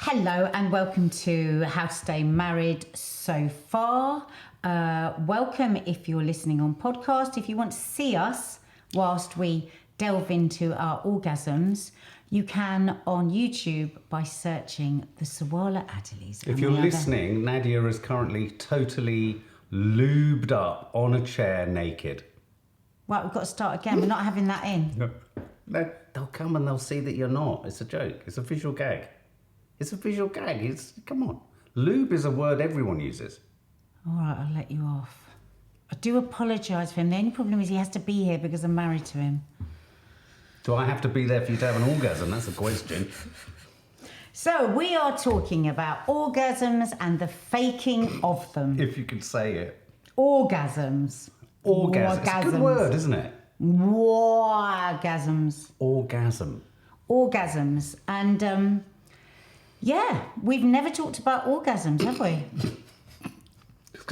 Hello and welcome to How to Stay Married So Far. Welcome if you're listening on podcast. If you want to see us whilst we delve into our orgasms, you can on YouTube by searching the Sawalha-Adderleys. If you're listening, Nadia is currently totally lubed up on a chair naked. Right, we've got to start again. We're not having that in. No, they'll come and they'll see that you're not. It's a joke. It's a visual gag. It's a visual gag. Come on. Lube is a word everyone uses. All right, I'll let you off. I do apologise for him. The only problem is he has to be here because I'm married to him. Do I have to be there for you to have an orgasm? That's the question. So we are talking about orgasms and the faking of them. If you could say it. Orgasms. Orgasm. It's a good word, isn't it? Orgasms. Orgasm. Orgasms. And yeah, we've never talked about orgasms, have we?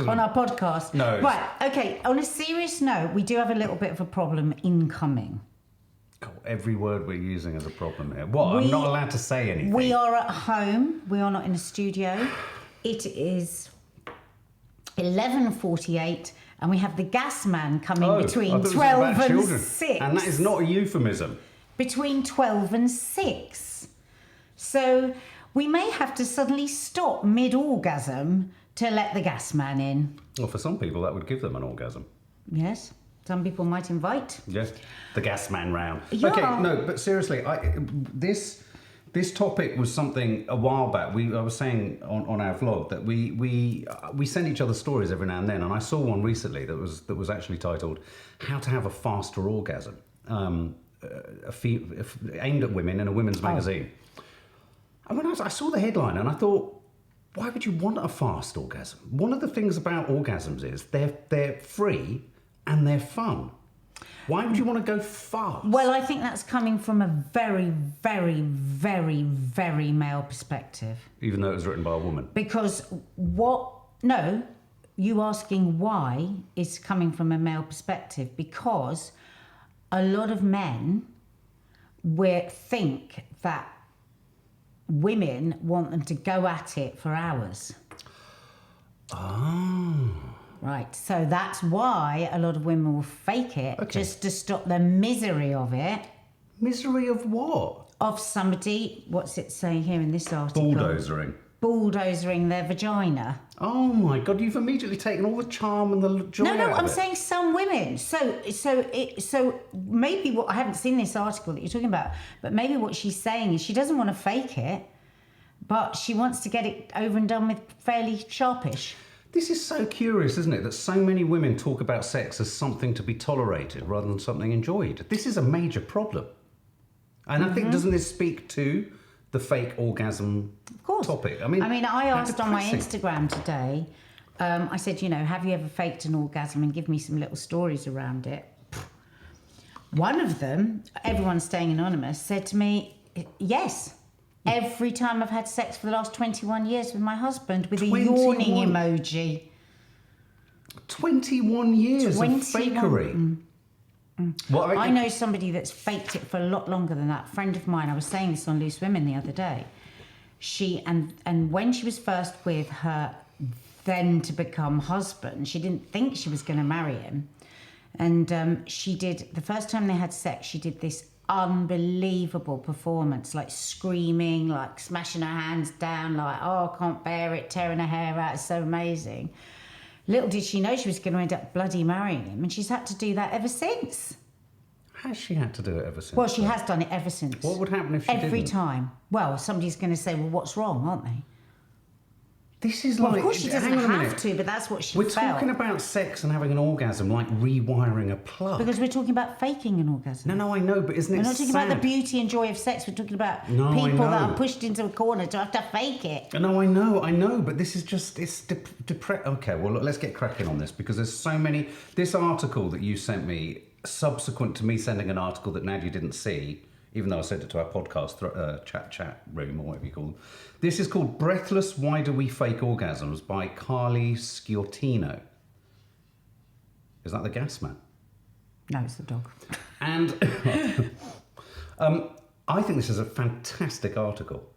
On our podcast. No. Right, okay, on a serious note, we do have a little bit of a problem incoming. God, every word we're using is a problem here. What? I'm not allowed to say anything. We are at home. We are not in a studio. It is 11:48 and we have the gas man coming between 12 and children. 6. And that is not a euphemism. Between 12 and 6. So we may have to suddenly stop mid-orgasm to let the gas man in. Well, for some people, that would give them an orgasm. Yes. Some people might invite. Yes, the gas man round. Yeah. Okay, no, but seriously, this topic was something a while back. I was saying on our vlog that we send each other stories every now and then, and I saw one recently that was actually titled "How to Have a Faster Orgasm," aimed at women in a women's magazine. And when I saw the headline, and I thought, why would you want a fast orgasm? One of the things about orgasms is they're free and they're fun. Why would you want to go fast? Well, I think that's coming from a very, very, very, very male perspective. Even though it was written by a woman. Because you asking why is coming from a male perspective, because a lot of men think that women want them to go at it for hours. Oh. Right, so that's why a lot of women will fake it, just to stop the misery of it. Misery of what? Of somebody, what's it saying here in this article? Bulldozering their vagina. Oh my God, you've immediately taken all the charm and the joy out of it. I'm saying some women. So maybe what, I haven't seen this article that you're talking about, but maybe what she's saying is she doesn't want to fake it, but she wants to get it over and done with fairly sharpish. This is so curious, isn't it, that so many women talk about sex as something to be tolerated rather than something enjoyed. This is a major problem. And I think, doesn't this speak to the fake orgasm topic? I mean, I asked on my Instagram today, I said, have you ever faked an orgasm, and give me some little stories around it. One of them, everyone staying anonymous, said to me, yes. Every time I've had sex for the last 21 years with my husband, with 21. A yawning emoji. 21 years of fakery. Well, I know somebody that's faked it for a lot longer than that. A friend of mine, I was saying this on Loose Women the other day. And when she was first with her then to become husband, she didn't think she was going to marry him. And she did, the first time they had sex, she did this unbelievable performance, like screaming, like smashing her hands down, like, oh, I can't bear it, tearing her hair out, it's so amazing. Little did she know she was going to end up bloody marrying him, and she's had to do that ever since. Has she had to do it ever since? Well, she has done it ever since. What would happen if she didn't? Every time. Well, somebody's going to say, well, what's wrong, aren't they? This is of course she doesn't have to, but that's what she felt. We're talking about sex and having an orgasm like rewiring a plug. Because we're talking about faking an orgasm. No, I know, but isn't it sad? We're not talking about the beauty and joy of sex. We're talking about people that are pushed into a corner to have to fake it. No, I know, but this is just, it's Okay, well, look, let's get cracking on this, because there's so many... This article that you sent me, subsequent to me sending an article that Nadia didn't see, even though I sent it to our podcast chat room, or whatever you call them. This is called Breathless, Why Do We Fake Orgasms by Carly Sciortino. Is that the gas man? No, it's the dog. And I think this is a fantastic article.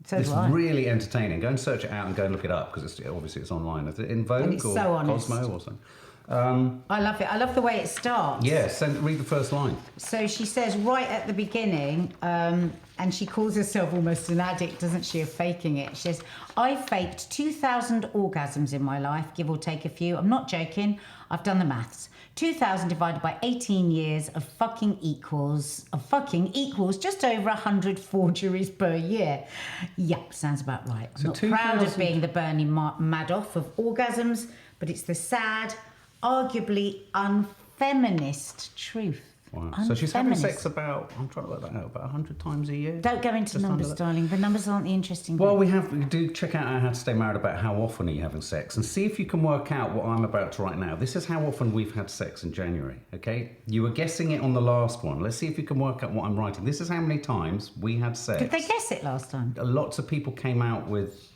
So it's do I. really entertaining. Go and search it out and go and look it up because obviously it's online. Is it in Vogue And it's or so honest. Cosmo or something? I love it. I love the way it starts. Yeah, read the first line. So she says right at the beginning, and she calls herself almost an addict, doesn't she, of faking it. She says, I faked 2,000 orgasms in my life, give or take a few. I'm not joking. I've done the maths. 2,000 divided by 18 years of fucking equals just over 100 forgeries per year. Yep, sounds about right. I'm So not proud of 2,000 being the Bernie Madoff of orgasms, but it's the sad, arguably unfeminist truth. Wow. So she's having Unfeminist. sex about, I'm trying to work that out, about 100 times a year? Don't go into Just numbers, under that. darling. The numbers aren't the interesting Well, bit. we do check out our How to Stay Married about how often are you having sex and see if you can work out what I'm about to write now. This is how often we've had sex in January, okay? You were guessing it on the last one. Let's see if you can work out what I'm writing. This is how many times we had sex. Did they guess it last time? Lots of people came out with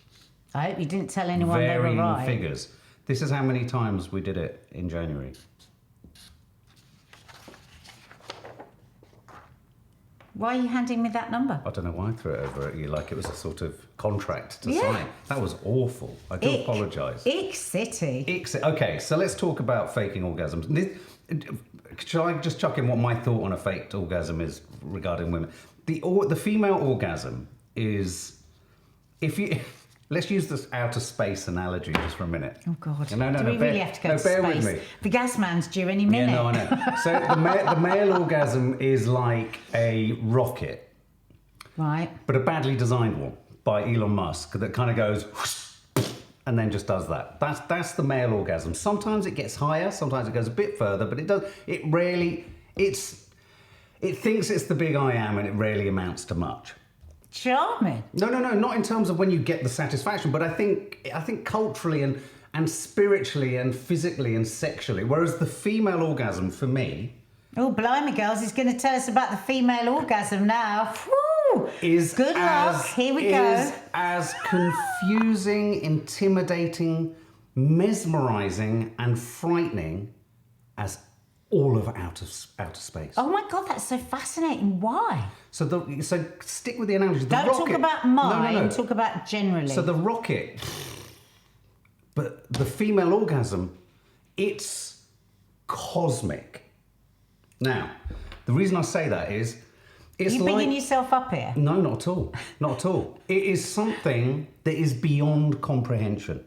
I hope you didn't tell anyone they were varying right. figures. This is how many times we did it in January. Why are you handing me that number? I don't know why I threw it over at you like it was a sort of contract to Yeah. sign. That was awful. I do apologise. Ick City. Okay, so let's talk about faking orgasms. Shall I just chuck in what my thought on a faked orgasm is regarding women? The female orgasm is, if you... Let's use this outer space analogy just for a minute. Oh, God. No, Do we really have to go to bear space? with me. The gas man's due any minute. Yeah, no, I know. So the male orgasm is like a rocket, Right. but a badly designed one by Elon Musk that kind of goes whoosh, and then just does that. That's the male orgasm. Sometimes it gets higher, sometimes it goes a bit further, but it thinks it's the big I am, and it rarely amounts to much. Charming. No, not in terms of when you get the satisfaction, but I think culturally and spiritually and physically and sexually. Whereas the female orgasm for me Oh, blimey, girls, he's going to tell us about the female orgasm now. Woo! is Good luck. Here we is go. as confusing, intimidating, mesmerizing, and frightening as all of outer space. Oh my God, that's so fascinating. Why? So stick with the analogy. The Don't rocket, talk about mine, No. talk about generally. So the rocket, but the female orgasm, it's cosmic. Now, the reason I say that is, it's you like... bigging yourself up here? No, not at all. Not at all. It is something that is beyond comprehension.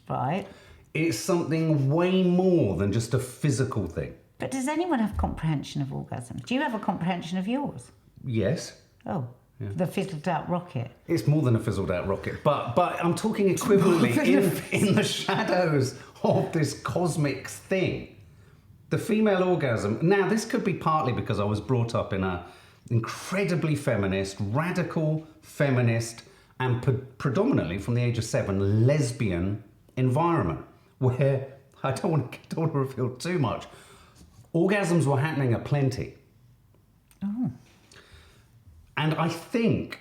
Right. It's something way more than just a physical thing. But does anyone have comprehension of orgasm? Do you have a comprehension of yours? Yes. Oh, the fizzled out rocket. It's more than a fizzled out rocket, but I'm talking equivalently in the shadows of this cosmic thing. The female orgasm. Now, this could be partly because I was brought up in a incredibly feminist, radical feminist, and predominantly from the age of 7, lesbian environment, where I don't want to reveal too much. Orgasms were happening aplenty. Oh. And I think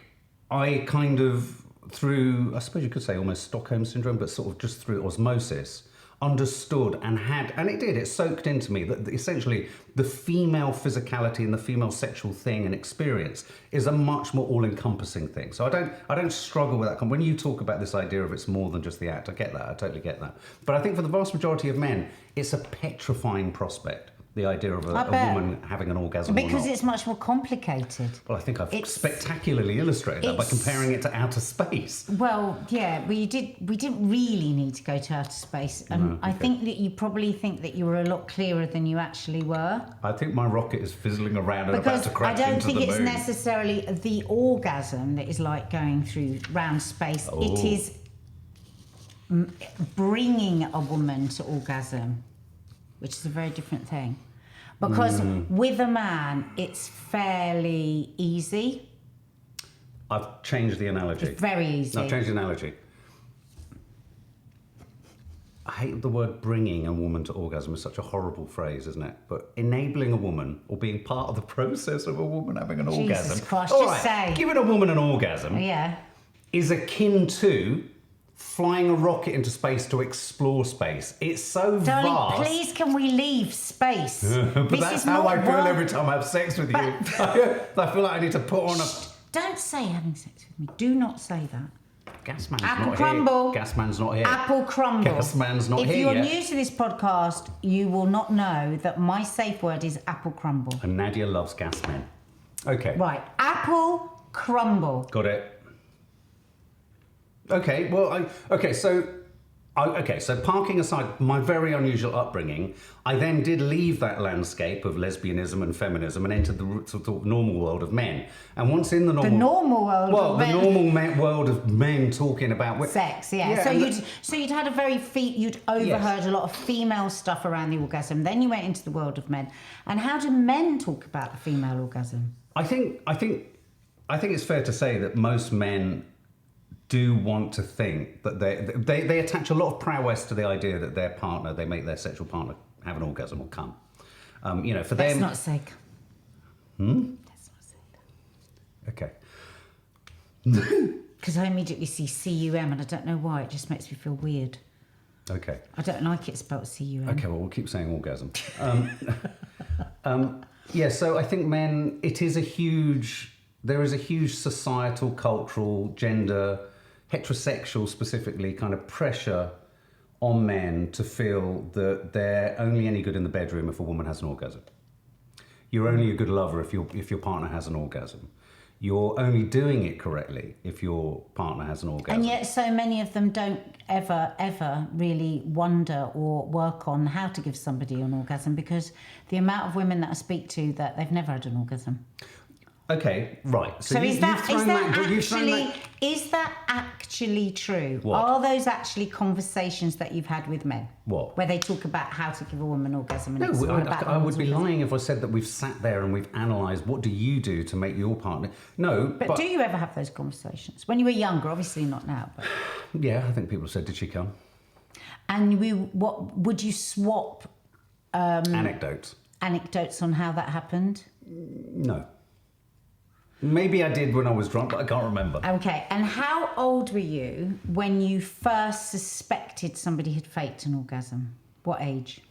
I kind of, through, I suppose you could say almost Stockholm syndrome, but sort of just through osmosis, understood and it soaked into me that essentially the female physicality and the female sexual thing and experience is a much more all-encompassing thing. So I don't struggle with that. When you talk about this idea of it's more than just the act, I get that, I totally get that. But I think for the vast majority of men, it's a petrifying prospect, the idea of a woman having an orgasm Because or not. it's much more complicated. Well, I think I've spectacularly illustrated that by comparing it to outer space. Well, yeah, we didn't really need to go to outer space. I think that you probably think that you were a lot clearer than you actually were. I think my rocket is fizzling around and about Because to I crash don't into think the it's moon. necessarily the orgasm that is like going through round space. Oh. It is bringing a woman to orgasm, which is a very different thing. Because with a man, it's fairly easy. I've changed the analogy. It's very easy. No, I've changed the analogy. I hate the word bringing a woman to orgasm. It's such a horrible phrase, isn't it? But enabling a woman or being part of the process of a woman having an Jesus orgasm. Christ, All just right, say. giving a woman an orgasm Yeah. is akin to flying a rocket into space to explore space. It's so Darling, vast. please can we leave space? But This that's is how not I feel world- every time I have sex with you. I feel like I need to put on Don't say having sex with me. Do not say that. Gasman's Apple not crumble. here. Gasman's not here. Apple crumble. Gasman's not if here you're yet. new to this podcast, you will not know that my safe word is apple crumble. And Nadia loves Gasman. Okay. Right, apple crumble. Got it. Okay, well, so parking aside my very unusual upbringing, I then did leave that landscape of lesbianism and feminism and entered the sort of normal world of men. And once in the normal world of men. World of men talking about sex, yeah. So you'd had a very you'd overheard a lot of female stuff around the orgasm. Then you went into the world of men. And how do men talk about the female orgasm? I think it's fair to say that most men do want to think that they attach a lot of prowess to the idea that their partner, they make their sexual partner have an orgasm or come. For them. Let's not say. Let's not say that. Okay. Because I immediately see C-U-M and I don't know why. It just makes me feel weird. Okay. I don't like it spelled C-U-M. Okay, well, we'll keep saying orgasm. Yeah, so I think men, there is a huge societal, cultural, gender, heterosexual specifically, kind of pressure on men to feel that they're only any good in the bedroom if a woman has an orgasm. You're only a good lover if your partner has an orgasm. You're only doing it correctly if your partner has an orgasm. And yet so many of them don't ever really wonder or work on how to give somebody an orgasm, because the amount of women that I speak to that they've never had an orgasm. Okay, right. So is that actually true? What? Are those actually conversations that you've had with men? What? Where they talk about how to give a woman an orgasm? And No, I would be orgasm. lying if I said that we've sat there and we've analysed what do you do to make your partner... No, but do you ever have those conversations? When you were younger, obviously not now. But... Yeah, I think people have said, did she come? And what would you swap... Anecdotes on how that happened? No. Maybe I did when I was drunk, but I can't remember. Okay, and how old were you when you first suspected somebody had faked an orgasm? What age?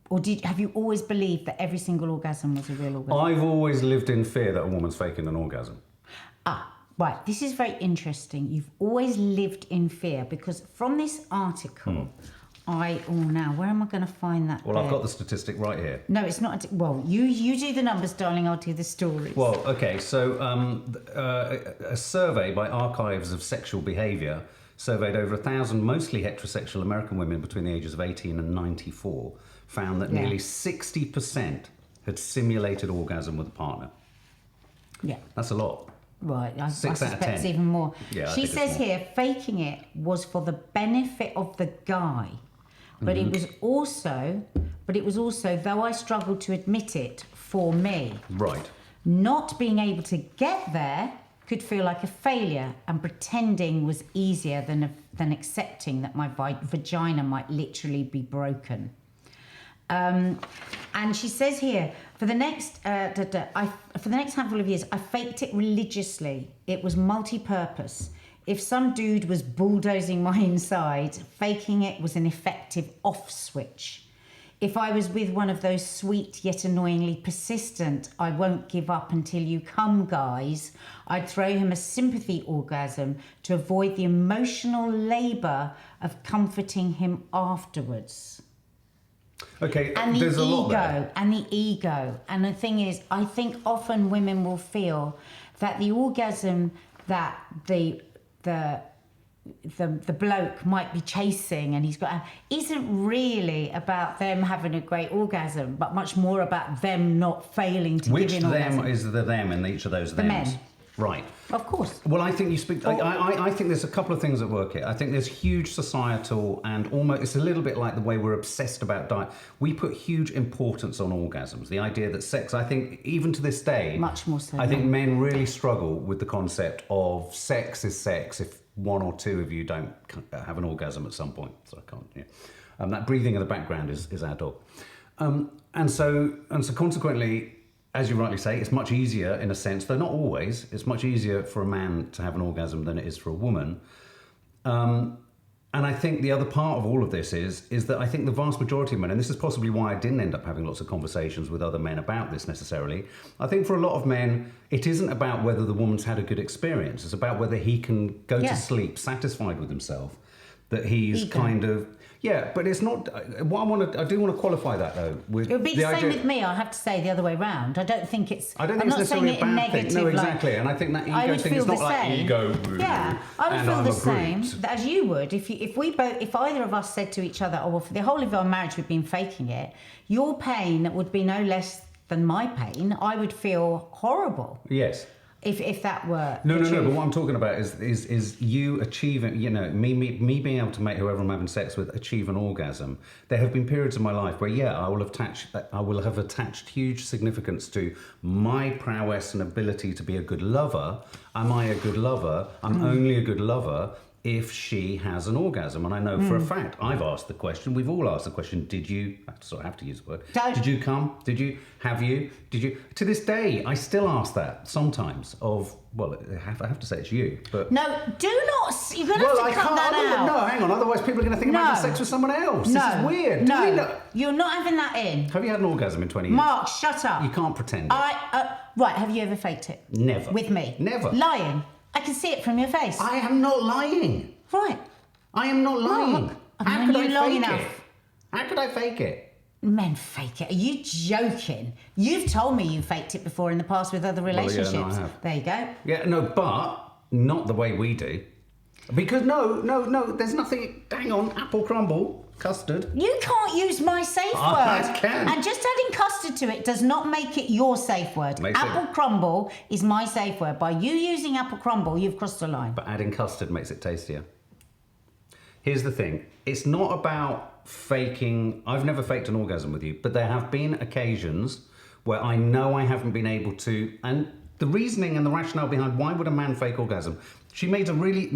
Or have you always believed that every single orgasm was a real orgasm? I've always lived in fear that a woman's faking an orgasm. Right, this is very interesting. You've always lived in fear, because from this article... now, where am I going to find that? Well, I've got the statistic right here. No, it's not. Well, you do the numbers, darling. I'll do the stories. Well, okay. So, a survey by Archives of Sexual Behaviour surveyed over 1,000 mostly heterosexual American women between the ages of 18 and 94, found that nearly 60% had simulated orgasm with a partner. Yeah, that's a lot. Right, I 6 out of 10. suspect it's even more. Yeah, she says here, faking it was for the benefit of the guy. But it was also, though I struggled to admit it, for me. Right. Not being able to get there could feel like a failure, and pretending was easier than accepting that my vagina might literally be broken. And she says here, for the next handful of years, I faked it religiously. It was multi-purpose. If some dude was bulldozing my inside, faking it was an effective off switch. If I was with one of those sweet yet annoyingly persistent, I won't give up until you come guys, I'd throw him a sympathy orgasm to avoid the emotional labour of comforting him afterwards. Okay, and there's a lot there. And the ego. And the thing is, I think often women will feel that the orgasm that the bloke might be chasing and he's got isn't really about them having a great orgasm, but much more about them not failing to give an orgasm. Which them is the them in each of those the thems? Men. Right. Of course. Well, I think you speak... I think there's a couple of things at work here. I think there's huge societal and almost... It's a little bit like the way we're obsessed about diet. We put huge importance on orgasms. The idea that sex, I think, even to this day... Much more so. I think men really struggle with the concept of sex is sex if one or two of you don't have an orgasm at some point. So I can't... Yeah. That breathing in the background is our dog. And so consequently... As you rightly say, it's much easier in a sense, though not always, it's much easier for a man to have an orgasm than it is for a woman. And I think the other part of all of this is that I think the vast majority of men, and this is possibly why I didn't end up having lots of conversations with other men about this necessarily, I think for a lot of men, it isn't about whether the woman's had a good experience. It's about whether he can go to sleep satisfied with himself, that he's kind of... Yeah, but it's not... I do want to qualify that, though. With it would be the same with me, I have to say, the other way round. I don't think it's... I don't think it's necessarily a bad thing. No, exactly. And I think that ego thing is not like ego... Yeah, I would feel the same as you would. If either of us said to each other, oh, well, for the whole of our marriage we've been faking it, your pain would be no less than my pain. I would feel horrible. Yes. If that were no. But what I'm talking about is you achieving, me being able to make whoever I'm having sex with achieve an orgasm. There have been periods of my life where I will have attached huge significance to my prowess and ability to be a good lover. Am I a good lover? I'm only a good lover if she has an orgasm. And I know for a fact, I've asked the question, we've all asked the question, did you, I sort of have to use the word, did you come? Did you? Have you? Did you? To this day, I still ask that sometimes of, well, I have to say it's you, but... No, do not, you're going to have to cut that out. No, hang on, otherwise people are going to think I'm having sex with someone else. This is weird. No, you're not having that in. Have you had an orgasm in 20 years? Mark, shut up. You can't pretend it. Right, have you ever faked it? Never. With me? Never. Lying. I can see it from your face. I am not lying. Right. I am not lying. No, How could I fake it? How could I fake it? Men fake it. Are you joking? You've told me you faked it before in the past with other relationships. Well, yeah, no, I have. There you go. Yeah, no, but not the way we do. Because no, there's nothing... Hang on, apple crumble, custard. You can't use my safe word. I can. And just adding custard to it does not make it your safe word. Apple crumble is my safe word. By you using apple crumble, you've crossed a line. But adding custard makes it tastier. Here's the thing. It's not about faking... I've never faked an orgasm with you, but there have been occasions where I know I haven't been able to... And the reasoning and the rationale behind why would a man fake orgasm... She makes a really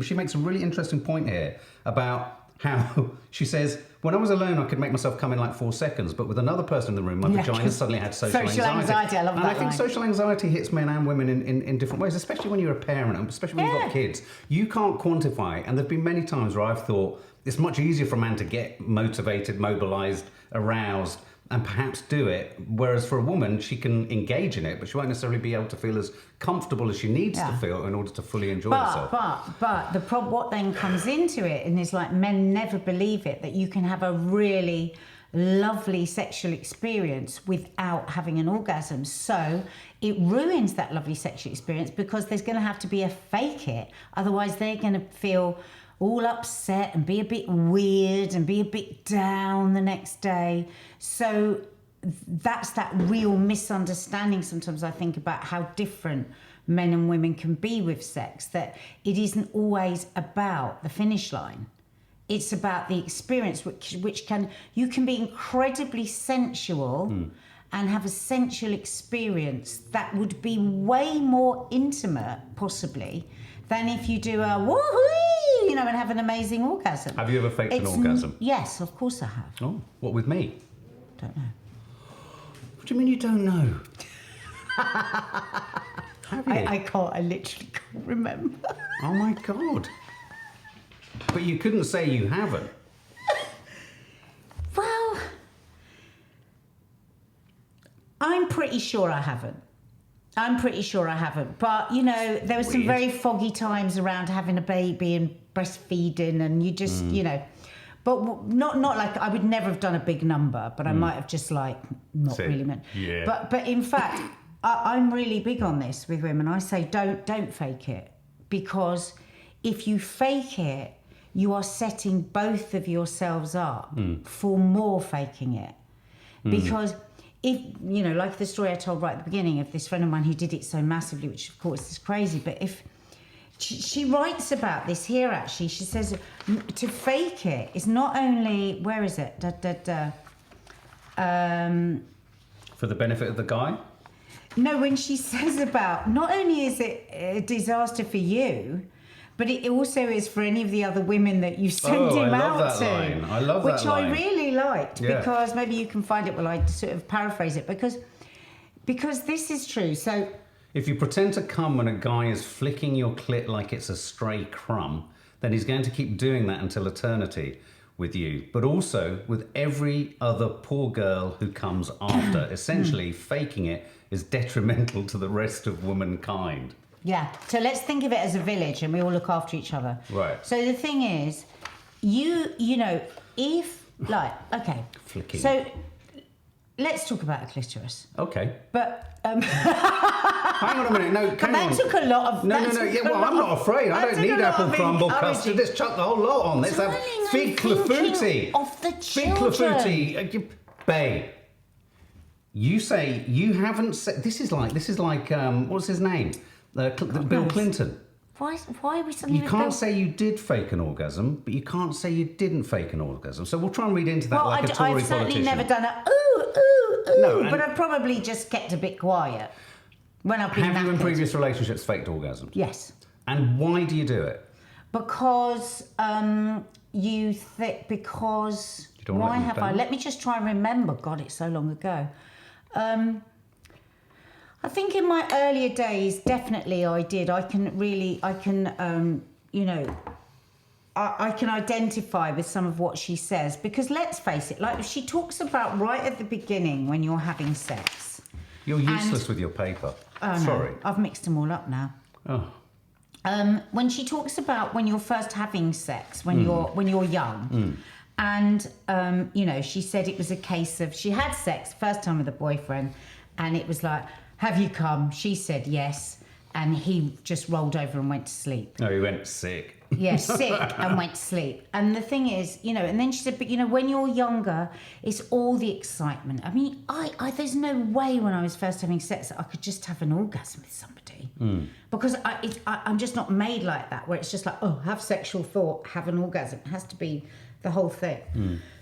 interesting point here about how she says, when I was alone, I could make myself come in like 4 seconds, but with another person in the room, my vagina suddenly had social anxiety. I love that. And I think social anxiety hits men and women in different ways, especially when you're a parent, and especially when you've got kids. You can't quantify, and there've been many times where I've thought it's much easier for a man to get motivated, mobilized, aroused, and perhaps do it, whereas for a woman, she can engage in it, but she won't necessarily be able to feel as comfortable as she needs to feel in order to fully enjoy herself. But the what then comes into it, and is like men never believe it, that you can have a really lovely sexual experience without having an orgasm. So it ruins that lovely sexual experience because there's going to have to be a fake it. Otherwise, they're going to feel all upset and be a bit weird and be a bit down the next day. So that's that real misunderstanding sometimes, I think, about how different men and women can be with sex, that it isn't always about the finish line. It's about the experience, which you can be incredibly sensual and have a sensual experience that would be way more intimate, possibly, than if you do a woohoo, and have an amazing orgasm. Have you ever faked an orgasm? Yes, of course I have. Oh, what, with me? Don't know. What do you mean you don't know? Have you? I literally can't remember. Oh my God. But you couldn't say you haven't. Well, I'm pretty sure I haven't. But, there were some very foggy times around having a baby and breastfeeding, and you just, But not like, I would never have done a big number, but I might have just not really meant. Yeah. But in fact, I'm really big on this with women. I say don't fake it, because if you fake it, you are setting both of yourselves up for more faking it. Because if, like the story I told right at the beginning of this friend of mine who did it so massively, which of course is crazy, but if she writes about this here, actually, she says to fake it is not only, where is it? For the benefit of the guy? No, when she says about, not only is it a disaster for you, but it also is for any of the other women that you send him out to. Line. I love that line. Which I really liked, because maybe you can find it while I sort of paraphrase it, because this is true. So if you pretend to come when a guy is flicking your clit like it's a stray crumb, then he's going to keep doing that until eternity with you, but also with every other poor girl who comes after. Essentially, faking it is detrimental to the rest of womankind. Yeah. So let's think of it as a village, and we all look after each other. Right. So the thing is, you know, if like, okay, Flicking. so let's talk about a clitoris. Okay. But Hang on a minute. No, hang that on. took a lot of. No. Yeah, well, I'm not afraid. I don't need apple crumble custard. Let's chuck the whole lot on. Let's have fig clafouti. Of the Fig children. clafouti. Babe, you say you haven't said. This is like what's his name? Bill Clinton. Why are we suddenly? You can't say you did fake an orgasm, but you can't say you didn't fake an orgasm. So we'll try and read into that like a Tory I've certainly politician. never done a ooh, No, but I've probably just kept a bit quiet when I've been Have you in knackered. previous relationships faked orgasms? Yes. And why do you do it? Because you think because You don't wanna why let them have I? down? Let me just try and remember. God, it's so long ago. I think in my earlier days, definitely I did. I can identify with some of what she says because let's face it, like she talks about right at the beginning when you're having sex. You're useless with your paper. Oh, no, Sorry. I've mixed them all up now. Oh. When she talks about when you're first having sex, when you're young, and she said it was a case of she had sex first time with a boyfriend, and it was like, have you come? She said yes, and he just rolled over and went to sleep. No, he went sick. Yeah, sick and went to sleep. And the thing is, and then she said, but when you're younger, it's all the excitement. I mean, I there's no way when I was first having sex that I could just have an orgasm with somebody because I'm just not made like that. Where it's just like, oh, have sexual thought, have an orgasm. It has to be the whole thing.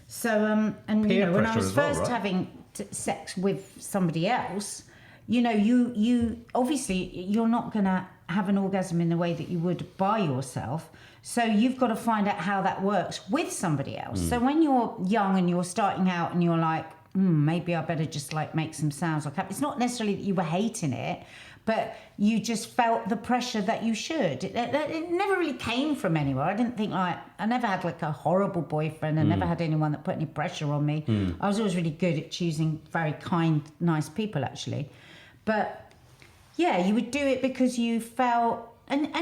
So Peer when I pressure was as well, first right? having sex with somebody else, you obviously you're not gonna have an orgasm in the way that you would by yourself. So you've got to find out how that works with somebody else. So when you're young and you're starting out and you're like, maybe I better just like make some sounds like that. It's not necessarily that you were hating it, but you just felt the pressure that you should. It never really came from anywhere. I didn't think I never had like a horrible boyfriend. I never had anyone that put any pressure on me. I was always really good at choosing very kind, nice people actually. But yeah, you would do it because you felt, and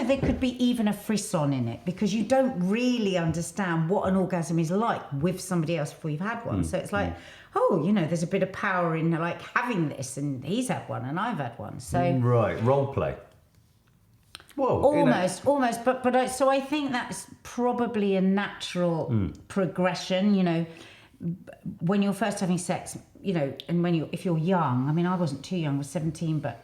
there could be even a frisson in it because you don't really understand what an orgasm is like with somebody else before you've had one. So it's like, there's a bit of power in like having this, and he's had one and I've had one. So Right, role play. Whoa. almost, but so I think that's probably a natural progression. When you're first having sex, and if you're young. I mean, I wasn't too young; I was 17, but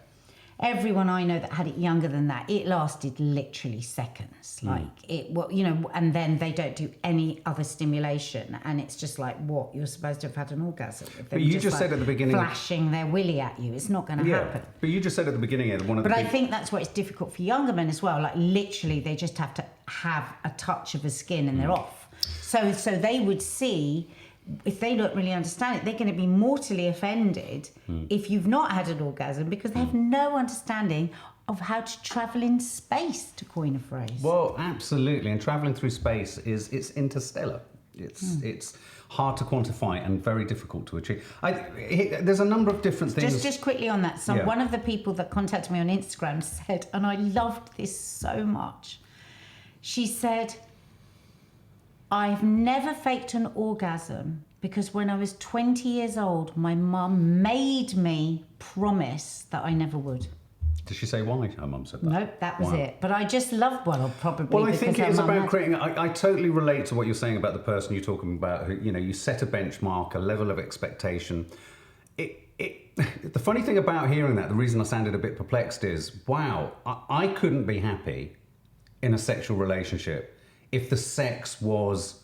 everyone I know that had it younger than that, it lasted literally seconds. Like and then they don't do any other stimulation, and it's just like, what, you're supposed to have had an orgasm. But you just said at the beginning, flashing their willy at you. It's not going to happen. But you just said at the beginning that one of the. But I think that's why it's difficult for younger men as well. Like literally, they just have to have a touch of a skin and they're off. So they would see. If they don't really understand it, they're going to be mortally offended if you've not had an orgasm because they have no understanding of how to travel in space, to coin a phrase. Well, absolutely, and travelling through space it's interstellar. It's hard to quantify and very difficult to achieve. There's a number of different things. Just quickly on that, one of the people that contacted me on Instagram said, and I loved this so much. She said, I've never faked an orgasm because when I was 20 years old, my mum made me promise that I never would. Did she say why her mum said that? Nope, that was it. But I just love probably. Well, I think it is about had... creating. I totally relate to what you're saying about the person you're talking about. Who, you set a benchmark, a level of expectation. The funny thing about hearing that, the reason I sounded a bit perplexed is, wow, I couldn't be happy in a sexual relationship if the sex was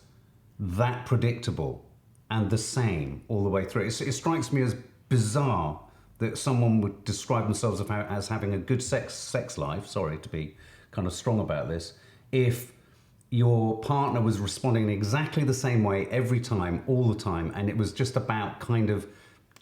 that predictable and the same all the way through. It strikes me as bizarre that someone would describe themselves as having a good sex life, sorry to be kind of strong about this, if your partner was responding in exactly the same way every time, all the time, and it was just about kind of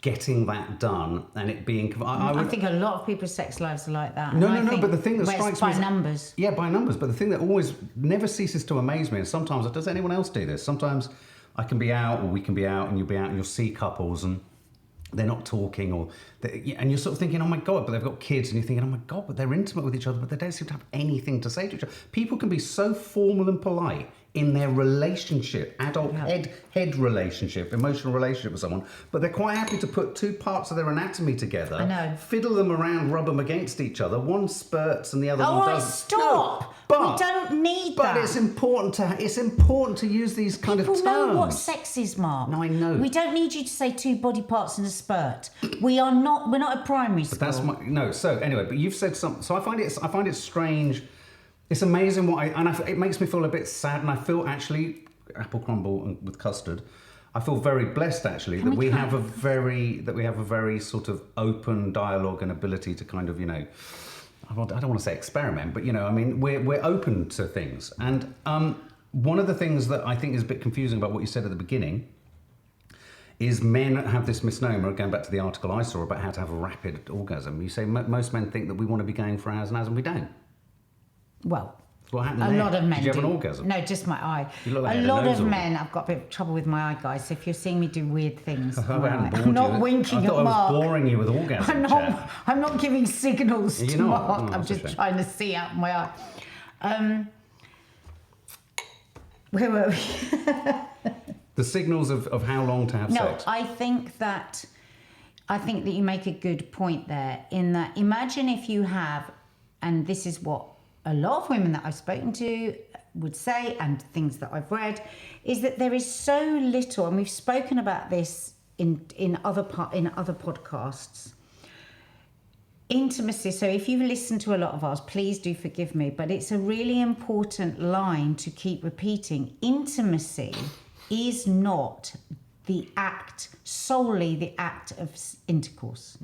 getting that done and it being... I think a lot of people's sex lives are like that. No, but the thing that strikes me... by numbers. Yeah, by numbers. But the thing that always never ceases to amaze me, and sometimes, does anyone else do this? Sometimes I can be out, or we can be out, and you'll be out, and you'll see couples, and they're not talking, and you're sort of thinking, oh my God, but they've got kids, and you're thinking, oh my God, but they're intimate with each other, but they don't seem to have anything to say to each other. People can be so formal and polite in their relationship, adult head relationship, emotional relationship with someone, but they're quite happy to put two parts of their anatomy together, I know. fiddle them around, rub them against each other. One spurts and the other one All right, doesn't. stop! No, but, we don't need that. But it's important to use these kind of terms. People know what sex is, Mark. No, I know. We don't need you to say two body parts and a spurt. We're not at primary school. But that's no. So anyway, but you've said something. So I find it strange. It's amazing it makes me feel a bit sad, and I feel actually apple crumble with custard. I feel very blessed actually that we have a very sort of open dialogue and ability to kind of, I don't want to say experiment, but we're open to things. And one of the things that I think is a bit confusing about what you said at the beginning is men have this misnomer, going back to the article I saw about how to have a rapid orgasm. You say most men think that we want to be going for hours and hours, and we don't. Well, what happened a there? lot of men Did you have do. an orgasm? No, just my eye. You look like a you had lot a of nose men, I've got a bit of trouble with my eye, guys. So if you're seeing me do weird things, I hadn't bored I'm not you. winking I at thought Mark. I was boring you with orgasm chat. I'm not giving signals You're to not? Mark. Oh, I'm that's a just shame. trying to see out my eye. Where were we? The signals of how long to have sex. No, I think that you make a good point there. In that, imagine if you have, and this is what a lot of women that I've spoken to would say, and things that I've read, is that there is so little, and we've spoken about this in other podcasts. Intimacy. So if you've listened to a lot of ours, please do forgive me, but it's a really important line to keep repeating. Intimacy is not solely the act of intercourse.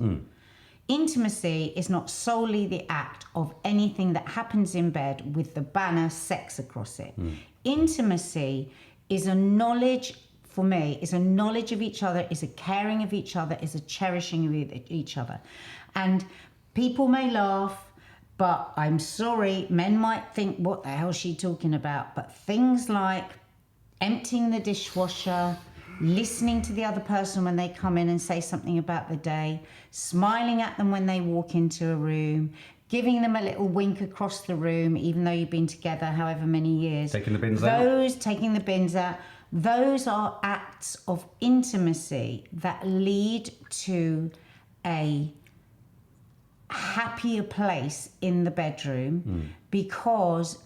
Intimacy is not solely the act of anything that happens in bed with the banner sex across it. Intimacy is a knowledge, for me, is a knowledge of each other, is a caring of each other, is a cherishing of each other. And people may laugh, but I'm sorry, men might think, what the hell is she talking about? But things like emptying the dishwasher, listening to the other person when they come in and say something about the day, smiling at them when they walk into a room, giving them a little wink across the room, even though you've been together however many years. Taking the bins out. Taking the bins out. Those are acts of intimacy that lead to a happier place in the bedroom because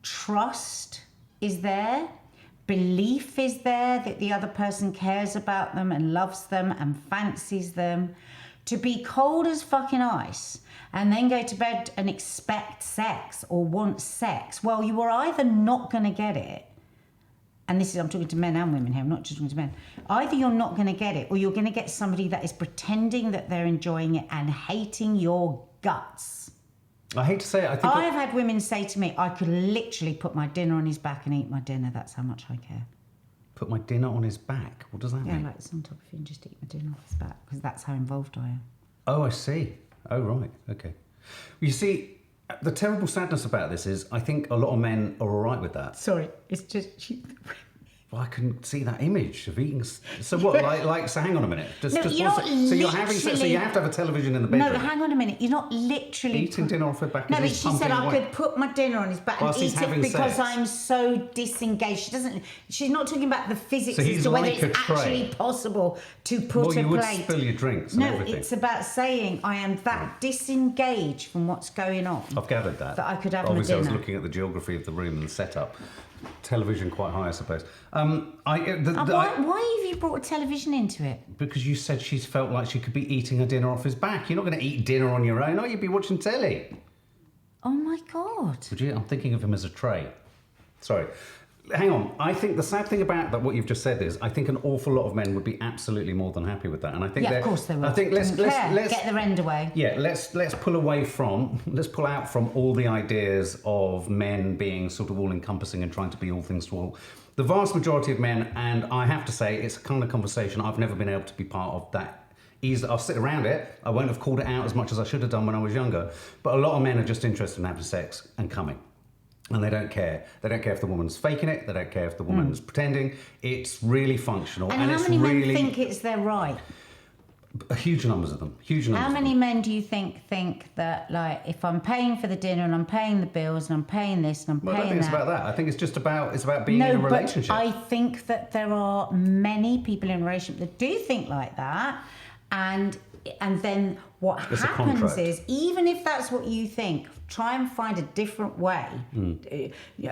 trust is there. Belief is there that the other person cares about them and loves them and fancies them. To be cold as fucking ice and then go to bed and expect sex or want sex, well, you are either not going to get it, and I'm talking to men and women here, I'm not just talking to men, either you're not going to get it or you're going to get somebody that is pretending that they're enjoying it and hating your guts. I hate to say it, I've had women say to me, I could literally put my dinner on his back and eat my dinner. That's how much I care. Put my dinner on his back? What does that mean? Yeah, like it's on top of you and just eat my dinner off his back because that's how involved I am. Oh, I see. Oh, right. Okay. You see, the terrible sadness about this is I think a lot of men are all right with that. Sorry, it's just... Well, I couldn't see that image of eating. So what? So hang on a minute. So you have to have a television in the bedroom. No, hang on a minute. You're not literally eating dinner off her back. No, but she said I could put my dinner on his back and eat it because I'm so disengaged. She's not talking about the physics as to whether it's actually possible to put a plate. Well, you would spill your drinks and everything. No, it's about saying I am that disengaged from what's going on. I've gathered that. That I could have Obviously, my dinner. I was looking at the geography of the room and the setup. Television quite high, I suppose. Why have you brought a television into it? Because you said she's felt like she could be eating her dinner off his back. You're not going to eat dinner on your own, are you? You'd be watching telly. Oh my God. Would you? I'm thinking of him as a tray. Sorry. Hang on. I think the sad thing about that, what you've just said is, I think an awful lot of men would be absolutely more than happy with that. And I think of course they would. I think let's get their end away. Yeah, let's pull out from all the ideas of men being sort of all encompassing and trying to be all things to all. The vast majority of men, and I have to say, it's a kind of conversation I've never been able to be part of that I'll sit around it. I won't have called it out as much as I should have done when I was younger. But a lot of men are just interested in having sex and coming. And they don't care. They don't care if the woman's faking it. They don't care if the woman's pretending. It's really functional. And how it's many really, men think it's their right? Huge numbers of them. Huge numbers. How many men do you think that, like, if I'm paying for the dinner and I'm paying the bills and I'm paying this and I'm Well, I don't paying think it's that? about that. I think it's just about being in a relationship. But I think that there are many people in a relationship that do think like that, and then what It's a happens contract. is, even if that's what you think, try and find a different way.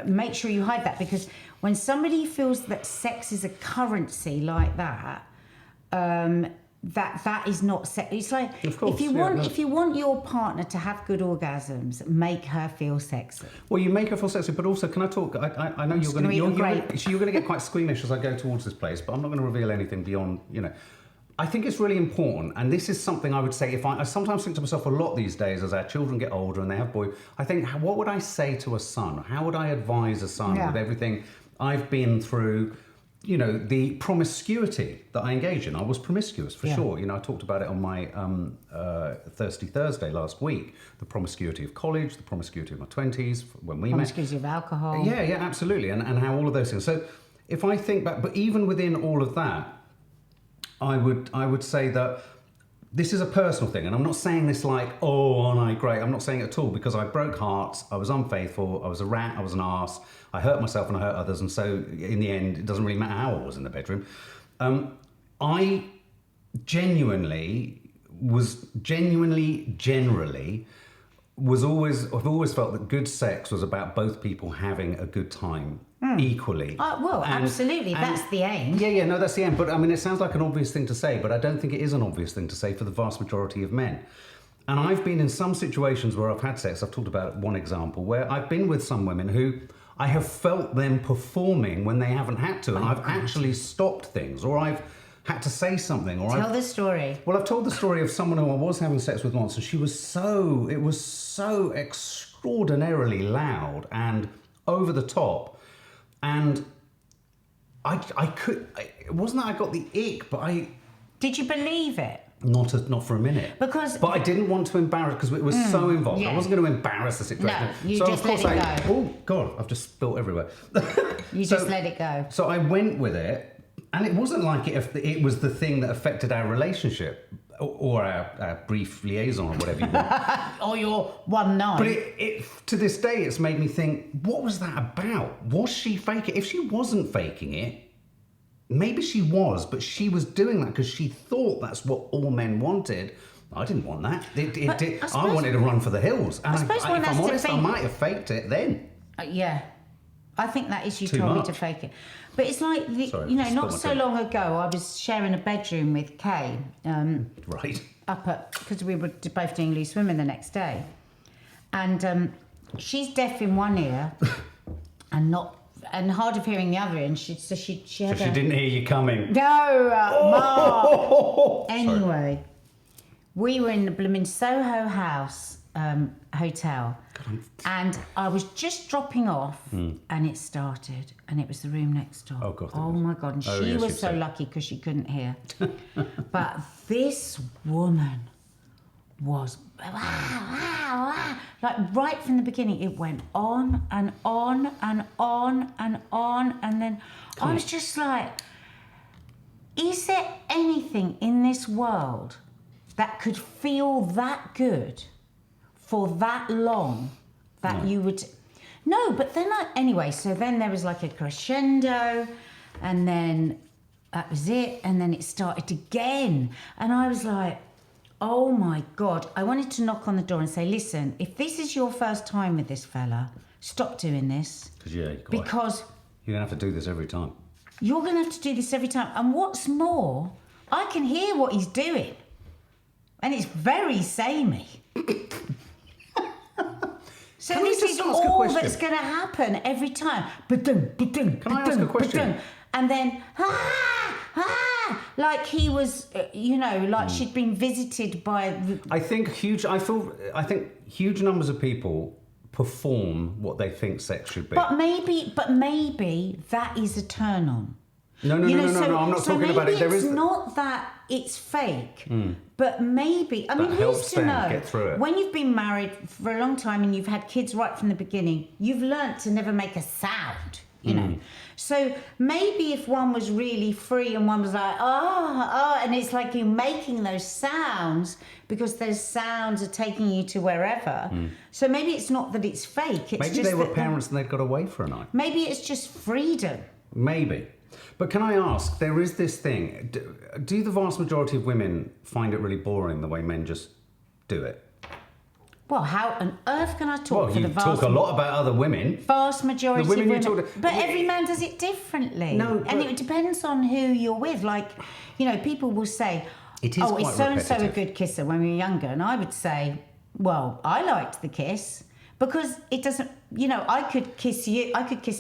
Make sure you hide that, because when somebody feels that sex is a currency like that, that is not sex. It's like, Of course, if you want your partner to have good orgasms, make her feel sexy. Well, you make her feel sexy, but also, can I talk? I know you're going to get quite squeamish as I go towards this place, but I'm not going to reveal anything beyond, I think it's really important, and this is something I would say, I sometimes think to myself a lot these days as our children get older and they have boys, I think, what would I say to a son? How would I advise a son with everything I've been through, the promiscuity that I engage in? I was promiscuous, for sure. I talked about it on my Thirsty Thursday last week, the promiscuity of college, the promiscuity of my 20s, when we met. Promiscuity of alcohol. Yeah, absolutely, and how all of those things. So if I think back, but even within all of that, I would say that this is a personal thing, and I'm not saying this like, oh, aren't I great? I'm not saying it at all, because I broke hearts, I was unfaithful, I was a rat, I was an arse, I hurt myself and I hurt others, and so in the end, it doesn't really matter how I was in the bedroom. I generally I've always felt that good sex was about both people having a good time equally. Absolutely. That's the aim. Yeah, no, that's the aim. But I mean, it sounds like an obvious thing to say, but I don't think it is an obvious thing to say for the vast majority of men. And I've been in some situations where I've had sex. I've talked about one example where I've been with some women who I have felt them performing when they haven't had to, and I've actually stopped things, or I've had to say something, or Tell the story. Well, I've told the story of someone who I was having sex with once, and it was so extraordinarily loud and over the top, and it wasn't that I got the ick, but Did you believe it? Not for a minute. But I didn't want to embarrass, because it was so involved. Yeah. I wasn't going to embarrass the situation. No, you just let it go. Oh God, I've just spilt everywhere. You just let it go. So I went with it, and it wasn't like it was the thing that affected our relationship or our brief liaison or whatever you want. Or your one night. But it to this day, it's made me think, what was that about? Was she faking it? If she wasn't faking it, maybe she was, but she was doing that because she thought that's what all men wanted. I didn't want that. I wanted to run for the hills. And if I'm honest, I might have faked it then. Yeah. I think that is you Too told much. me to fake it. But it's like, not so long ago, I was sharing a bedroom with Kay. Right. Because we were both doing Loose Women the next day. And she's deaf in one ear and hard of hearing the other ear. And she didn't hear you coming. No, Oh! Anyway, we were in the blooming Soho House hotel, and I was just dropping off, and it started, and it was the room next door. Oh God! Oh my God! And she was so lucky because she couldn't hear. But this woman was like right from the beginning. It went on and on and on and on, and then I was just like, is there anything in this world that could feel that good for that long that you would... No, but then anyway, so then there was like a crescendo, and then that was it, and then it started again. And I was like, oh my God. I wanted to knock on the door and say, listen, if this is your first time with this fella, stop doing this. Because you're going to have to do this every time. You're going to have to do this every time. And what's more, I can hear what he's doing. And it's very samey. So this is all that's going to happen every time. Can I ask a question? And then, like he was, like she'd been visited by... I think huge numbers of people perform what they think sex should be. But maybe that is a turn on. No, I'm not talking about it. There is not that it's fake, but maybe, I mean, who's helps to them know? get through it. When you've been married for a long time and you've had kids right from the beginning, you've learnt to never make a sound, you know. So maybe if one was really free and one was like, and it's like you're making those sounds because those sounds are taking you to wherever. So maybe it's not that it's fake. It's maybe just they were that parents and they'd got away for a night. maybe it's just freedom. Maybe. But can I ask, there is this thing, do the vast majority of women find it really boring the way men just do it? Well, how on earth can I talk for you the vast... talk a lot about other women. Vast majority The women of you women. talk to- But every man does it differently. No, and but- it depends on who you're with. Like, you know, people will say, It is oh, quite is so-and-so a repetitive. good kisser when we were younger? And I would say, well, I liked the kiss because it doesn't, you know, I could kiss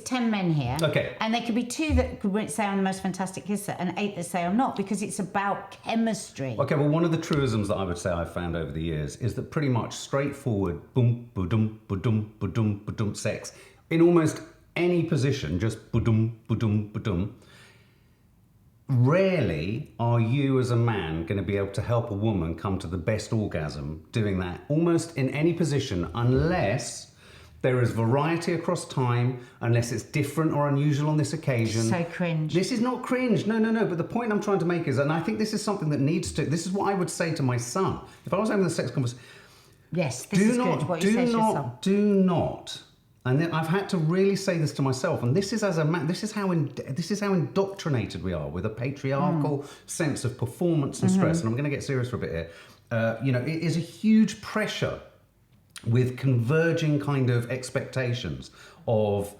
10 men here. Okay. And there could be 2 that could say I'm the most fantastic kisser and 8 that say I'm not because it's about chemistry. Okay, well, one of the truisms that I would say I've found over the years is that pretty much straightforward boom, ba-dum, ba-dum, ba-dum, ba-dum sex in almost any position, just ba-dum, ba-dum, ba-dum. Rarely are you as a man going to be able to help a woman come to the best orgasm doing that almost in any position unless there is variety across time, unless it's different or unusual on this occasion. So cringe. This is not cringe, no. But the point I'm trying to make is, and I think this is something that needs to, this is what I would say to my son. If I was having a sex conversation, Yes, this is good, what you say to your son. do not, and then I've had to really say this to myself, and this is as a man, this is how indoctrinated we are with a patriarchal sense of performance and stress. And I'm going to get serious for a bit here. You know, it is a huge pressure with converging kind of expectations of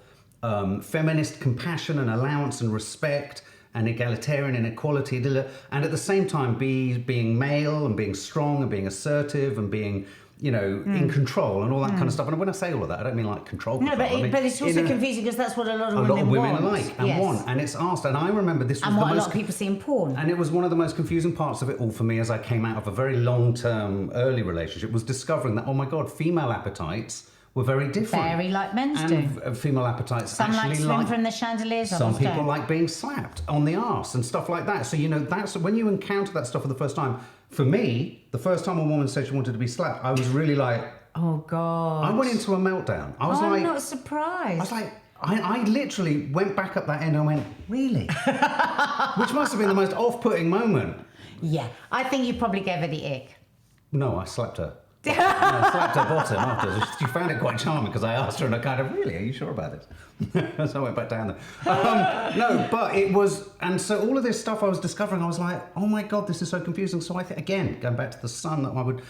feminist compassion and allowance and respect and egalitarian inequality, and at the same time being male and being strong and being assertive and being, you know, in control and all that kind of stuff. And when I say all of that, I don't mean like control. No, I mean, but it's also confusing because that's what a lot of women want. like and want. And it's asked, and I remember this was And the what a most... lot of people see in porn. And it was one of the most confusing parts of it all for me as I came out of a very long-term early relationship, was discovering that, oh my God, female appetites were very different. Very like men's and do. Female appetites Some like actually swim from the chandeliers. some others people don't. like being slapped on the arse and stuff like that. So, you know, that's when you encounter that stuff for the first time. For me, the first time a woman said she wanted to be slapped, I was really like... Oh, God. I went into a meltdown. I was I'm not surprised. I was like... I literally went back up that end and went, really? Which must have been the most off-putting moment. Yeah. I think you probably gave her the ick. No, I slapped her. No, I slapped her bottom after. She found it quite charming because I asked her and I kind of, really, are you sure about this? So I went back down there. No, but it was, and so all of this stuff I was discovering, I was like, oh my God, this is so confusing. So I think, again, going back to the son, that I would,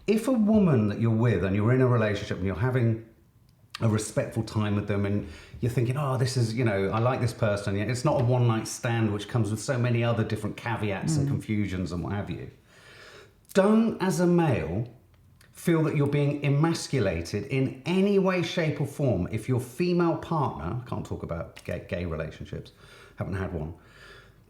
if a woman that you're with and you're in a relationship and you're having a respectful time with them and you're thinking, oh, this is, you know, I like this person. It's not a one-night stand which comes with so many other different caveats and confusions and what have you. Don't, as a male, feel that you're being emasculated in any way, shape or form if your female partner, I can't talk about gay relationships, haven't had one.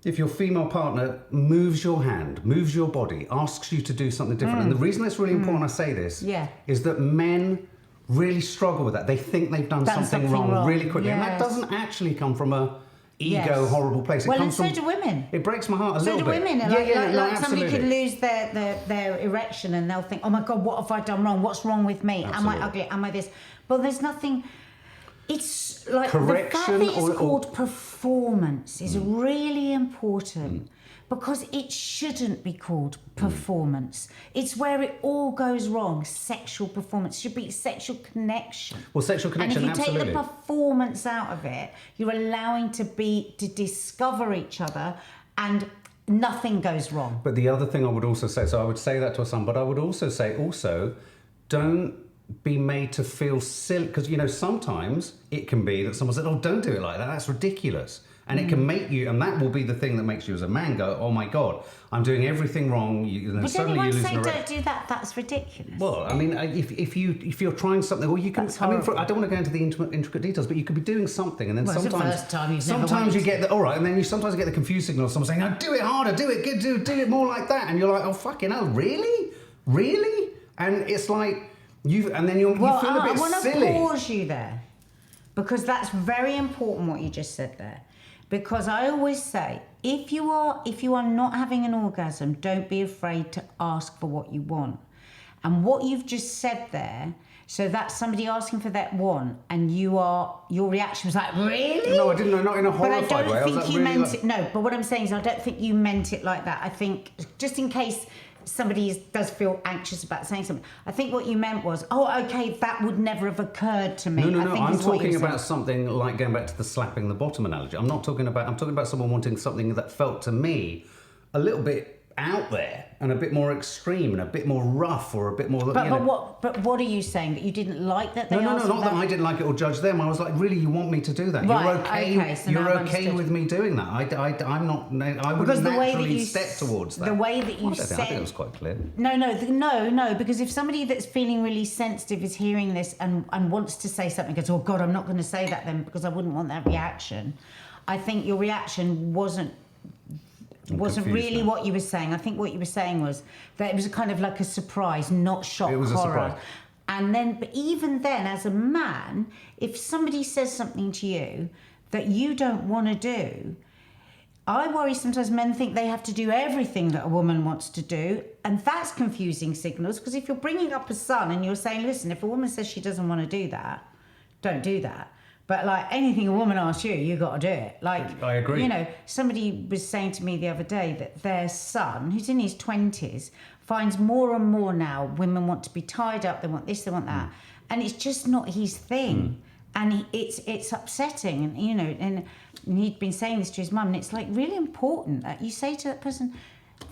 If your female partner moves your hand, moves your body, asks you to do something different, and the reason it's really important I say this is that men really struggle with that. They think they've done something wrong really quickly, and that doesn't actually come from a ego horrible place. Well, and so do women. It breaks my heart a so little bit. So do women. Like somebody could lose their erection and they'll think, oh my God, what have I done wrong? What's wrong with me? Absolutely. Am I ugly? Am I this? Well, there's nothing... It's like correction, the fact that it's called performance is really important because it shouldn't be called performance. It's where it all goes wrong. Sexual performance should be sexual connection. Well, sexual connection, and if you absolutely. take the performance out of it, you're allowing to discover each other, and nothing goes wrong. But the other thing I would also say, so I would say that to a son, but I would also say, don't be made to feel silly, because, you know, sometimes it can be that someone said, oh, don't do it like that, that's ridiculous. And it can make you, and that will be the thing that makes you as a man go, oh my God, I'm doing everything wrong. Would anyone say don't do that? That's ridiculous. Well, I mean, if you're trying something, or you can, I mean, I don't want to go into the intricate details, but you could be doing something, and then it's the first time sometimes you get the, all right, and then you sometimes get the confused signal of someone saying, oh, do it harder, do it more like that, and you're like, oh, fucking hell, really? And it's like, and then you feel a bit silly. I want to pause you there, because that's very important what you just said there. Because I always say, if you are not having an orgasm, don't be afraid to ask for what you want. And what you've just said there, so that's somebody asking for that want, and your reaction was like, really? No, I didn't know, not in a horrified way. But I don't think you really meant it. No, but what I'm saying is, I don't think you meant it like that. I think, just in case somebody does feel anxious about saying something, I think what you meant was, oh, okay, that would never have occurred to me. No. I'm talking about something like going back to the slapping the bottom analogy. I'm talking about someone wanting something that felt to me a little bit out there and a bit more extreme and a bit more rough or a bit more. But what are you saying, that you didn't like that? No, not that I didn't like it or judge them. I was like, really, you want me to do that? Right, You're okay. so you're okay with me doing that? I'm not. I wouldn't naturally step towards that. The way that you said, I think it was quite clear. No. Because if somebody that's feeling really sensitive is hearing this and wants to say something, goes, oh God, I'm not going to say that then because I wouldn't want that reaction. I think your reaction wasn't really now. what you were saying. I think what you were saying was that it was a kind of like a surprise, not shock, horror. It was a surprise. And then, but even then, as a man, if somebody says something to you that you don't want to do, I worry sometimes men think they have to do everything that a woman wants to do, and that's confusing signals, because if you're bringing up a son and you're saying, listen, if a woman says she doesn't want to do that, don't do that. But like anything a woman asks you got to do it. Like, I agree. You know, somebody was saying to me the other day that their son, who's in his 20s, finds more and more now women want to be tied up, they want this, they want that. And it's just not his thing. And it's upsetting. And, you know, and he'd been saying this to his mum, and it's like really important that you say to that person,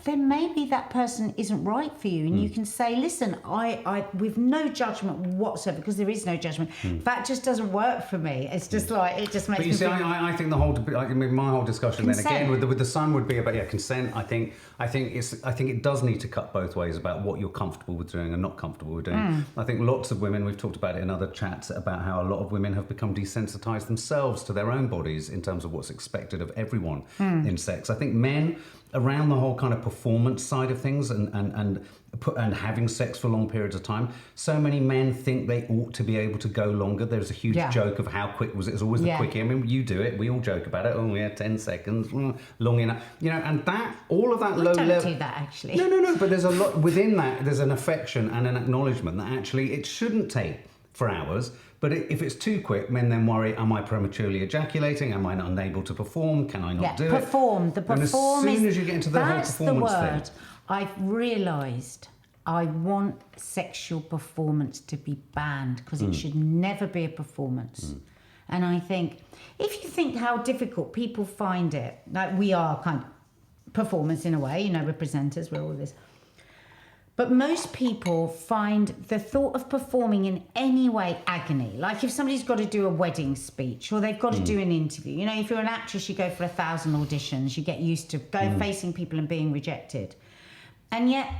then maybe that person isn't right for you, and you can say, listen, I with no judgment whatsoever, because there is no judgment, that just doesn't work for me. It's just like, it just makes me feel... I think my whole discussion consent. Then again with the son would be about consent. I think it does need to cut both ways about what you're comfortable with doing and not comfortable with doing. I think lots of women, we've talked about it in other chats, about how a lot of women have become desensitized themselves to their own bodies in terms of what's expected of everyone in sex. I think men, around the whole kind of performance side of things and having sex for long periods of time, so many men think they ought to be able to go longer. There's a huge joke of how quick was it. It's always the quickie. I mean, you do it. We all joke about it. Oh, we had 10 seconds, long enough. You know, and that, all of that low level... don't do that, actually. No, but there's a lot within that. There's an affection and an acknowledgement that actually it shouldn't take for hours. But if it's too quick, men then worry, am I prematurely ejaculating? Am I not unable to perform? Can I not do it? The perform as soon as you get into the whole performance thing, I've realised I want sexual performance to be banned, because it should never be a performance. And I think, if you think how difficult people find it, like we are kind of performance in a way, you know, we're presenters, we're all this. But most people find the thought of performing in any way agony. Like if somebody's got to do a wedding speech, or they've got to do an interview. You know, if you're an actress, you go for 1,000 auditions. You get used to facing people and being rejected. And yet,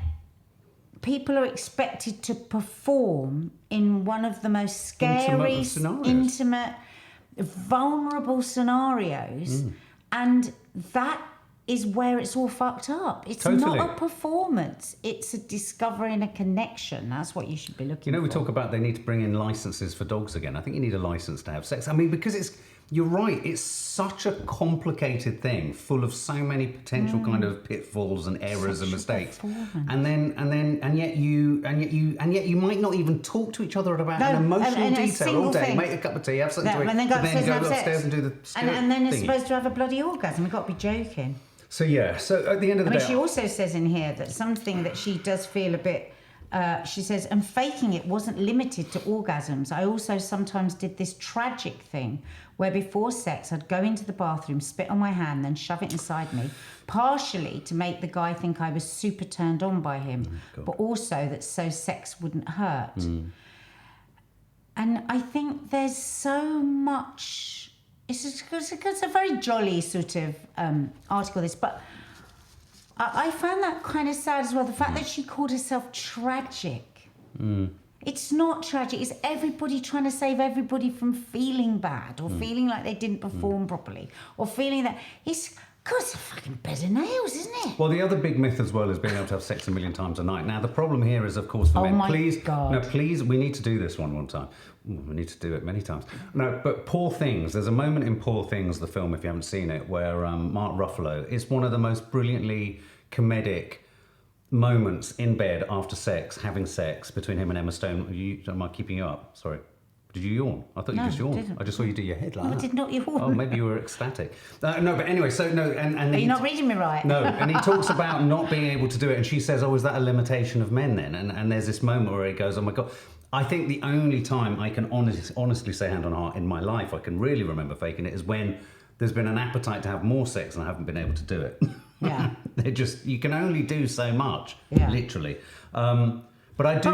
people are expected to perform in one of the most scary, intimate, vulnerable scenarios. And that is where it's all fucked up. It's not a performance. It's a discovery and a connection. That's what you should be looking for. You know, we talk about they need to bring in licenses for dogs again. I think you need a license to have sex. I mean, because you're right, it's such a complicated thing, full of so many potential kind of pitfalls and errors and mistakes. And yet you might not even talk to each other about an emotional detail all day. Make a cup of tea, have something to eat, and then go upstairs and do the and then you're supposed to have a bloody orgasm. We've got to be joking. So at the end of the day... she also says in here that something that she does feel a bit... she says, and faking it wasn't limited to orgasms. I also sometimes did this tragic thing where before sex, I'd go into the bathroom, spit on my hand, then shove it inside me, partially to make the guy think I was super turned on by him, but also that so sex wouldn't hurt. And I think there's so much... It's a very jolly sort of article, this, but I found that kind of sad as well. The fact that she called herself tragic. It's not tragic. It's everybody trying to save everybody from feeling bad, or feeling like they didn't perform properly, or feeling that God, it's a fucking bed of nails, isn't it? Well, the other big myth as well is being able to have sex a million times a night. Now, the problem here is, of course, for men. My Please, God. no, please, we need to do this one time. We need to do it many times. No, but Poor Things. There's a moment in Poor Things, the film, if you haven't seen it, where Mark Ruffalo. It's one of the most brilliantly comedic moments in bed after sex, having sex between him and Emma Stone. Am I keeping you up? Sorry. Did you yawn? I thought you just yawned. Didn't. I just saw you do your head like that. I did not yawn. Oh, maybe you were ecstatic. No, but anyway, so no, and Are you not reading me right? No, and he talks about not being able to do it, and she says, "Oh, is that a limitation of men then?" And there's this moment where he goes, "Oh my God." I think the only time I can honestly say, hand on heart, in my life I can really remember faking it is when there's been an appetite to have more sex and I haven't been able to do it. Yeah. You can only do so much, literally. But I do.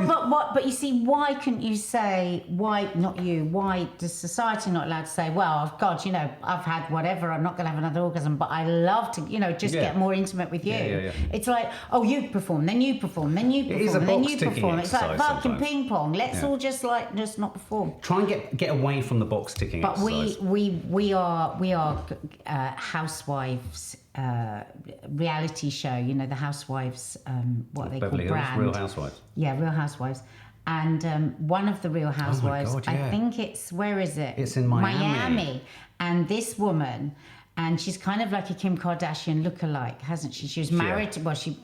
But you see, why couldn't you say, why not you? Why does society not allowed to say, well, God, you know, I've had whatever, I'm not going to have another orgasm, but I love to, you know, just get more intimate with you. Yeah. It's like, oh, you perform, then you perform, then you perform, It is a then you box-ticking perform. It's like exercise fucking sometimes. ping pong. Let's all just not perform. Try and get away from the box ticking exercise. But we are housewives. Reality show, you know, the housewives, what are they Beverly called? Hills, Brand. Real Housewives. Yeah, Real Housewives. And one of the Real Housewives, God, yeah. I think it's, where is it? It's in Miami. And this woman, and she's kind of like a Kim Kardashian lookalike, hasn't she? She was married to, well, she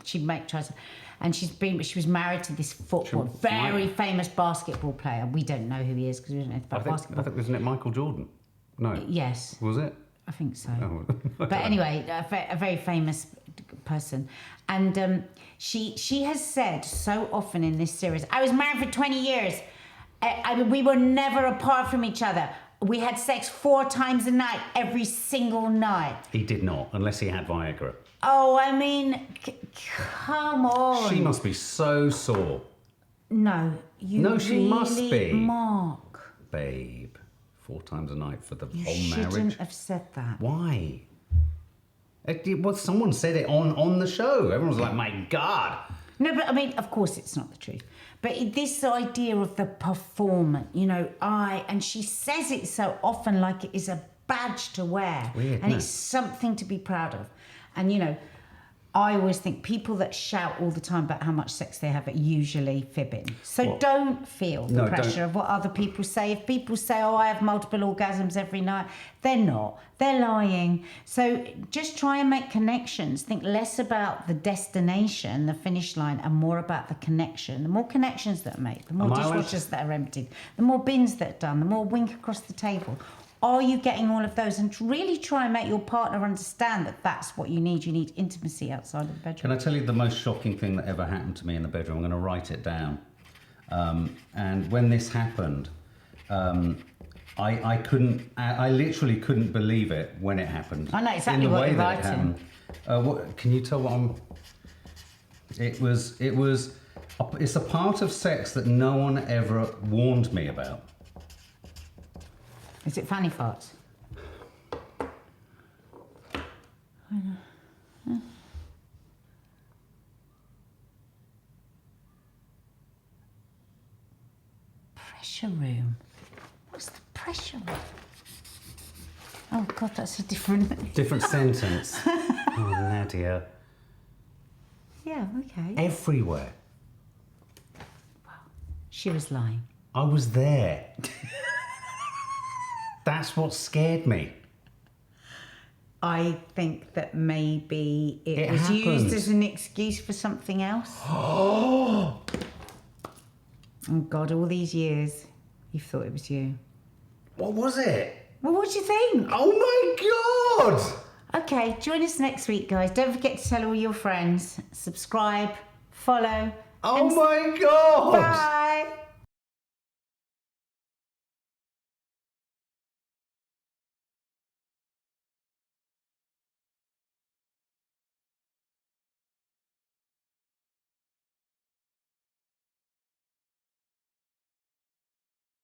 tries to, and she was married to this very famous basketball player. We don't know who he is because we don't know about basketball. I think, wasn't it Michael Jordan? No. Yes. Was it? I think so. Oh. But anyway, a very famous person. And she has said so often in this series, I was married for 20 years. We were never apart from each other. We had sex 4 times a night, every single night. He did not, unless he had Viagra. Oh, I mean, come on. She must be so sore. No, you No, she really, must be. Mark. Babe, 4 times a night for the You whole marriage. shouldn't have said that. Why? Someone said it on the show. Everyone was like, my God. No, but I mean, of course it's not the truth. But this idea of the performance, you know, and she says it so often like it is a badge to wear. Weird, and isn't it's something to be proud of. And, you know, I always think people that shout all the time about how much sex they have are usually fibbing. So don't feel the pressure of what other people say. If people say, oh, I have multiple orgasms every night, they're not. They're lying. So just try and make connections. Think less about the destination, the finish line, and more about the connection. The more connections that are made, the more dishwashers that are emptied, the more bins that are done, the more wink across the table. Are you getting all of those? And really try and make your partner understand that that's what you need. You need intimacy outside of the bedroom. Can I tell you the most shocking thing that ever happened to me in the bedroom? I'm going to write it down. And when this happened, I literally couldn't believe it when it happened. I know exactly what you're writing. Can you tell what I'm... It's a part of sex that no one ever warned me about. Is it fanny farts? Pressure room. What's the pressure room? Oh God, that's a different sentence. Oh, Nadia. Yeah, okay. Everywhere. Wow. She was lying. I was there. That's what scared me. I think that maybe it was happened. used as an excuse for something else. Oh God, all these years, you thought it was you. What was it? Well, what do you think? Oh my God! Okay, join us next week, guys. Don't forget to tell all your friends. Subscribe, follow. Oh my God! Bye!